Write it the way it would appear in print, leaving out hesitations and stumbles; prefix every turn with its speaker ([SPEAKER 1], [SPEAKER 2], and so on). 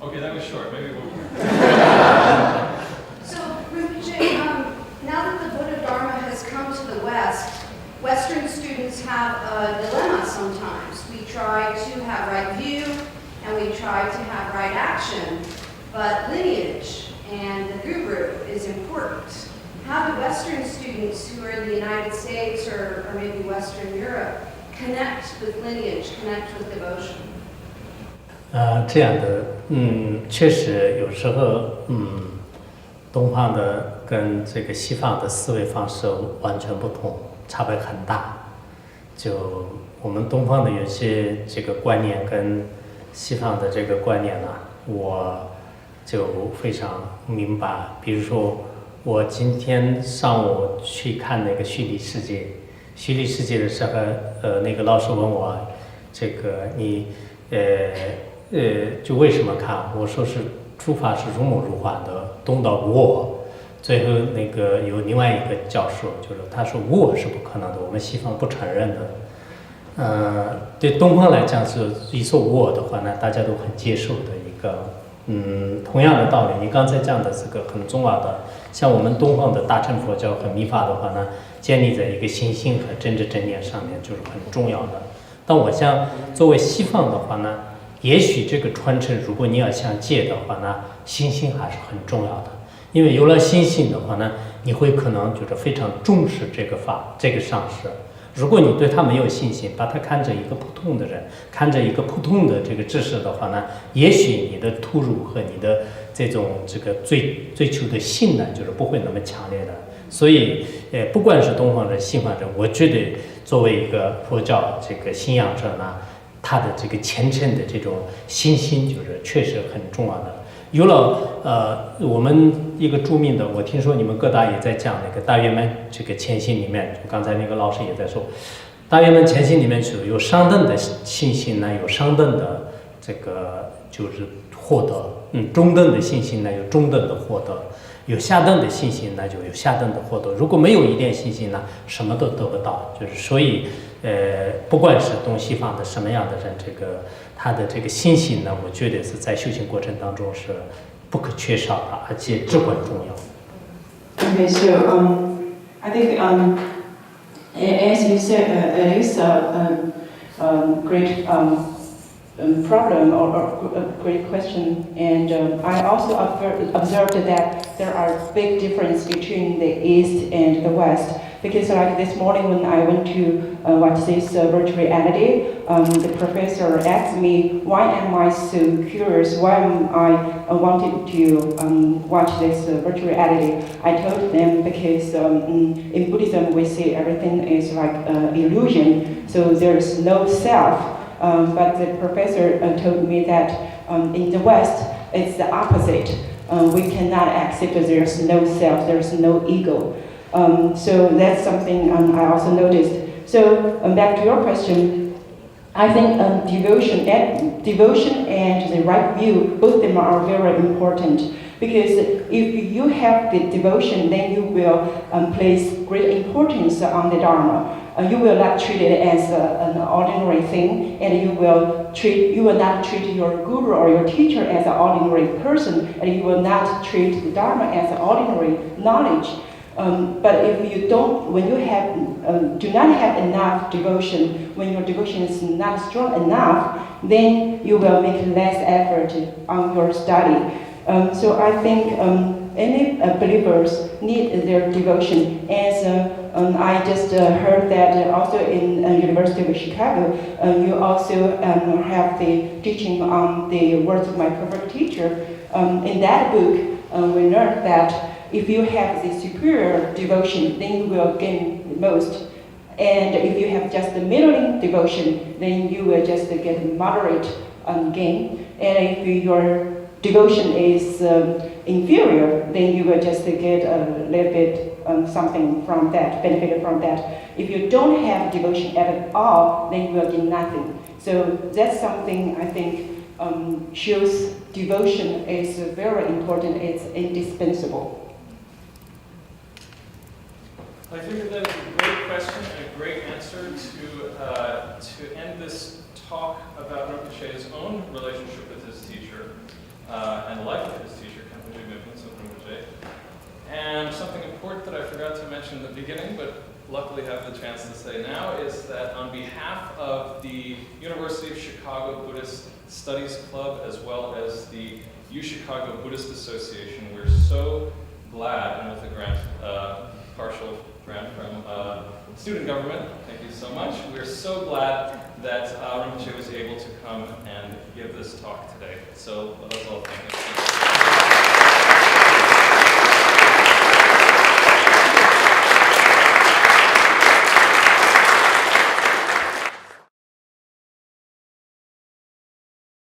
[SPEAKER 1] Okay, that was short. Maybe we'll.
[SPEAKER 2] So, Rinpoche, now that the Buddha Dharma has come to the West, Western students have a dilemma sometimes. We try to have right view, and we try to have right action, but lineage and the guru is important. How do Western students who are in the United States or maybe Western Europe connect with lineage, connect with devotion?
[SPEAKER 3] 这样的，确实有时候，东方的跟这个西方的思维方式完全不同，差别很大。就我们东方的有些这个观念跟西方的这个观念呢，我就非常明白。比如说，我今天上午去看那个虚拟世界，虚拟世界的时候，那个老师问我，这个你，就为什么看？我说是出发是如梦如幻的，动到我。最后那个有另外一个教授，就是他说我是不可能的，我们西方不承认的。对东方来讲是一说我的话呢，大家都很接受的一个。同样的道理，你刚才讲的这个很重要的，像我们东方的大乘佛教和密法的话呢，建立在一个心性和真知真念上面，就是很重要的。但我想作为西方的话呢，也许这个传承，如果你要想借的话呢，心性还是很重要的。因为有了心性的话呢，你会可能就是非常重视这个法，这个上师。如果你对他没有信心，把他看着一个普通的人，看着一个普通的这个知识的话呢，也许你的投入和你的这种这个追求的信呢，就是不会那么强烈的。所以，不管是东方人、西方人，我觉得作为一个佛教这个信仰者呢，他的这个虔诚的这种信心，就是确实很重要的。有了我们一个著名的，我听说你们各大也在讲那个大圆满这个谦信里面，就刚才那个老师也在说，大圆满谦信里面是有上等的信心呢，有上等的这个就是获得，中等的信心呢有中等的获得，有下等的信心呢就有下等的获得。如果没有一点信心呢，什么都得不到。就是所以，不管是东西方的什么样的人，这个他的这个信心呢，我觉得是在修行过程当中是不可缺少的，而且至关重要。
[SPEAKER 4] Okay, so I think as you said, it is a great problem or a great question, and I also observed that there are big differences between the East and the West. Because like this morning when I went to watch this virtual reality, the professor asked me, why am I so curious? Why am I wanted to watch this virtual reality? I told them because in Buddhism we say everything is like illusion, so there is no self. But the professor told me that in the West it's the opposite. We cannot accept that there is no self, there is no ego. So that's something I also noticed. So back to your question, I think devotion and the right view, both of them are very important. Because if you have the devotion, then you will place great importance on the Dharma. You will not treat it as an ordinary thing, and you will not treat your guru or your teacher as an ordinary person, and you will not treat the Dharma as an ordinary knowledge. But if you don't, when you do not have enough devotion, when your devotion is not strong enough, then you will make less effort on your study. So I think any believers need their devotion. As I just heard that also in University of Chicago, you also have the teaching on the words of my perfect teacher. In that book, we learned that if you have the superior devotion, then you will gain the most. And if you have just the middling devotion, then you will just get moderate gain. And if your devotion is inferior, then you will just get a little bit something from that, benefit from that. If you don't have devotion at all, then you will get nothing. So that's something I think shows devotion is very important, it's indispensable.
[SPEAKER 1] I think that is a great question and a great answer to end this talk about Rinpoche's own relationship with his teacher. mention in the beginning, but luckily have the chance to say now, is that on behalf of the University of Chicago Buddhist Studies Club, as well as the UChicago Buddhist Association, we're so glad, and with a grant, partial grant from student government, thank you so much. We're so glad that Rinpoche was able to come and give this talk today. So let us all thank him.